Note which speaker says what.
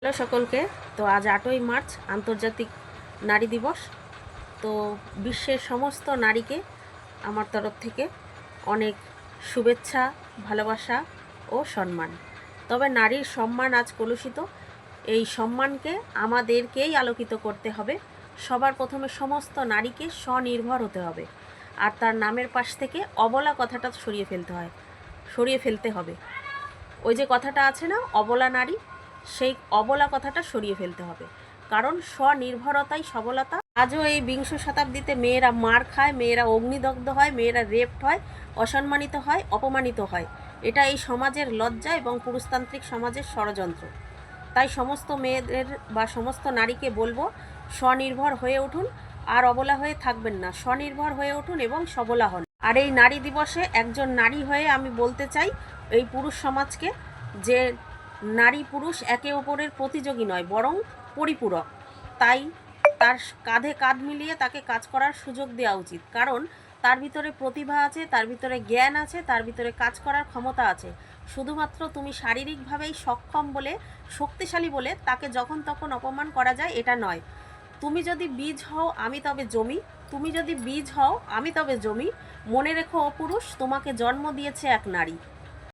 Speaker 1: Hello সকলকে। তো আজ 8ই মার্চ আন্তর্জাতিক নারী দিবস। তো বিশ্বের সমস্ত নারীকে আমার তরফ থেকে অনেক শুভেচ্ছা, ভালোবাসা ও সম্মান। তবে নারীর সম্মান আজ কলুষিত। এই সম্মানকে আমাদেরকেই আলোকিত করতে হবে। সবার প্রথমে সমস্ত নারীকে স্বনির্ভর হতে হবে, আর তার নামের পাশ থেকে অবলা কথাটা সরিয়ে ফেলতে হবে। ওই যে কথাটা আছে না, অবলা নারী, সেই অবলা কথাটা সরিয়ে ফেলতে হবে। কারণ স্বনির্ভরতাই সবলতা। আজও এই বিংশ শতাব্দীতে মেয়েরা মার খায়, মেয়েরা অগ্নিদগ্ধ হয়, মেয়েরা রেপড হয়, অসম্মানিত হয়, অপমানিত হয়। এটা এই সমাজের লজ্জা এবং পুরুষতান্ত্রিক সমাজের ষড়যন্ত্র। তাই সমস্ত মেয়েদের বা সমস্ত নারীকে বলবো, স্বনির্ভর হয়ে উঠুন, আর অবলা হয়ে থাকবেন না। স্বনির্ভর হয়ে উঠুন এবং সবলা হন। আর এই নারী দিবসে একজন নারী হয়ে আমি বলতে চাই এই পুরুষ সমাজকে, যে নারী পুরুষ একে অপরের প্রতিযোগী নয়, বরং পরিপূরক। তাই তার কাঁধে কাঁধ মিলিয়ে তাকে কাজ করার সুযোগ দেওয়া উচিত। কারণ তার ভিতরে প্রতিভা আছে, তার ভিতরে জ্ঞান আছে, তার ভিতরে কাজ করার ক্ষমতা আছে। শুধুমাত্র তুমি শারীরিকভাবেই সক্ষম বলে, শক্তিশালী বলে তাকে যখন তখন অপমান করা যায়, এটা নয়। তুমি যদি বীজ হও আমি তবে জমি, তুমি যদি বীজ হও আমি তবে জমি। মনে রেখো ও পুরুষ, তোমাকে জন্ম দিয়েছে এক নারী।